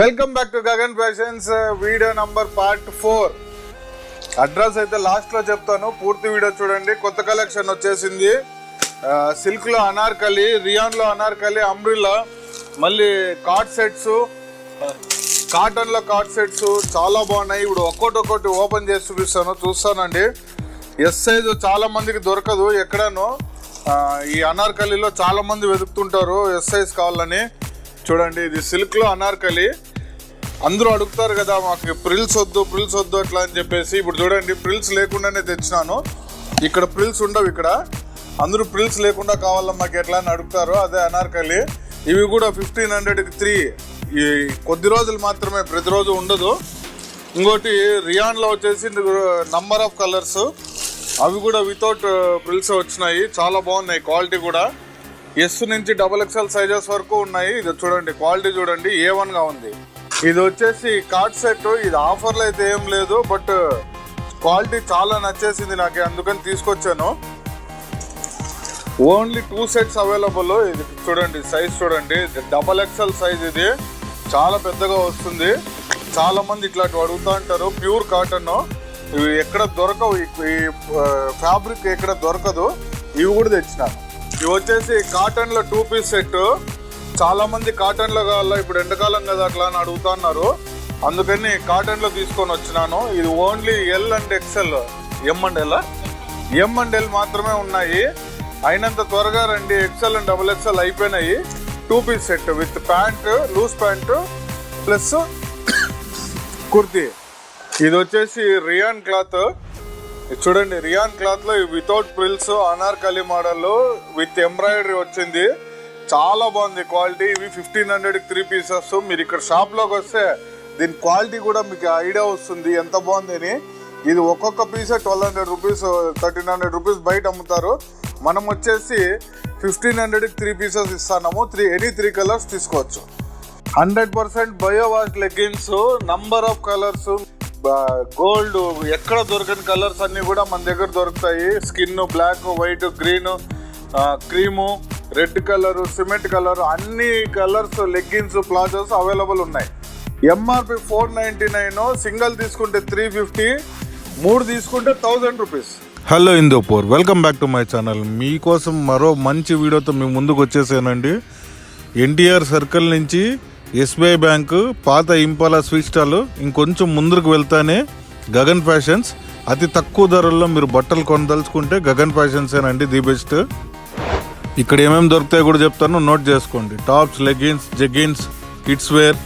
Welcome back to Gagan fashions video number part 4. Address అయితే last లో చెప్తాను, పూర్తి వీడియో చూడండి. కొత్త కలెక్షన్ వచ్చేసింది. సిల్క్ లో అనార్కలి, రియాన్ లో అనార్కలి, అంబ్రిల్లా, మళ్ళీ కార్డ్ సెట్స్, కాటన్ లో కార్డ్ సెట్స్ చాలా బాగున్నాయి. ఇప్పుడు ఒక్కొక్కటి ఓపెన్ చేసి చూస్తానండి. ఎస్ సైజ్ చాలా మందికి దొరకదు ఎక్కడనో. ఈ అనార్కలిలో చాలా మంది వెతుకుతుంటారు ఎస్ సైజ్ కావాలని. చూడండి, ఇది సిల్క్ లో అనార్కలి. అందరూ అడుగుతారు కదా, మాకు ప్రిల్స్ వద్దు అట్లా అని చెప్పేసి. ఇప్పుడు చూడండి, ప్రిల్స్ లేకుండానే తెచ్చినాను. ఇక్కడ ప్రిల్స్ ఉండవు. ఇక్కడ అందరూ ప్రిల్స్ లేకుండా కావాలా మాకు ఎట్లా అని అడుగుతారు. అదే అనార్కలి. ఇవి కూడా 1500కి 3. ఈ కొద్ది రోజులు మాత్రమే, ప్రతిరోజు ఉండదు. ఇంకోటి రియాన్ లో వచ్చేసి నంబర్ ఆఫ్ కలర్స్, అవి కూడా వితౌట్ ప్రిల్స్ వచ్చినాయి. చాలా బాగున్నాయి, క్వాలిటీ కూడా. ఎస్ నుంచి XXL సైజెస్ వరకు ఉన్నాయి. ఇది చూడండి, క్వాలిటీ చూడండి, A1 గా ఉంది. ఇది వచ్చేసి కార్డ్ సెట్. ఇది ఆఫర్లో అయితే ఏం లేదు, బట్ క్వాలిటీ చాలా నచ్చేసింది నాకు, అందుకని తీసుకొచ్చాను. Only 2 sets available. ఇది చూడండి, సైజ్ చూడండి, XXL సైజ్. ఇది చాలా పెద్దగా వస్తుంది. చాలా మంది ఇట్లాంటివి అడుగుతూ ఉంటారు. ప్యూర్ కాటన్, ఇవి ఎక్కడ దొరకవు, ఈ ఫ్యాబ్రిక్ ఎక్కడ దొరకదు. ఇవి కూడా తెచ్చినాను. ఇవి వచ్చేసి కాటన్ లో 2 పీస్ సెట్. చాలా మంది కాటన్ లో కావాలా, ఇప్పుడు ఎండాకాలం కదా అట్లా అని అడుగుతున్నారు, అందుకని కాటన్ లో తీసుకొని వచ్చినాను. ఇది only L and XL, M and L మాత్రమే ఉన్నాయి. అయినంత త్వరగా రండి, XL అండ్ XXL అయిపోయినాయి. 2 piece set with pant, loose pant plus kurti. ఇది వచ్చేసి రియాన్ క్లాత్. చూడండి, రియాన్ క్లాత్ లో without frills Anarkali model with embroidery వచ్చింది. చాలా బాగుంది క్వాలిటీ. ఇవి 1500కి 3 పీసెస్. మీరు ఇక్కడ షాప్ లోకి వస్తే దీని క్వాలిటీ కూడా మీకు ఐడియా వస్తుంది ఎంత బాగుంది అని. ఇది ఒక్కొక్క పీసే 1200 రూపీస్, 1300 రూపీస్ బయట అమ్ముతారు. మనం వచ్చేసి 1500కి 3 పీసెస్ ఇస్తున్నాము. ఎనీ 3 కలర్స్ తీసుకోవచ్చు. 100% bio wash leggings, number of colours, gold, ఎక్కడ దొరకని కలర్స్ అన్ని కూడా మన దగ్గర దొరుకుతాయి. Skin, black, white, green, cream, red colour, cement colour, అన్ని కలర్స్ లెగ్గిన్స్, ప్లాజోస్ అవైలబుల్ ఉన్నాయి. MRP 499, సింగిల్ తీసుకుంటే 350, 3 తీసుకుంటే 1000 rupees. Hello Hindupur, welcome back to my channel. మీకోసం మరో మంచి వీడియోతో మీ ముందుకు వచ్చేసానండి. ఎన్టీఆర్ సర్కిల్ నుంచి SBI బ్యాంకు పాత ఇంపాలా స్వీట్ స్టాల్ ఇంకొంచెం ముందుకు వెళ్తానే గగన్ ఫ్యాషన్స్. అతి తక్కువ ధరల్లో మీరు బట్టలు కొనదలుచుకుంటే గగన్ ఫ్యాషన్సేనండి ది బెస్ట్. ఇక్కడ ఏమేమి దొరుకుతాయో కూడా చెప్తాను, నోట్ చేసుకోండి. Tops, leggings, jeggings, kids wear,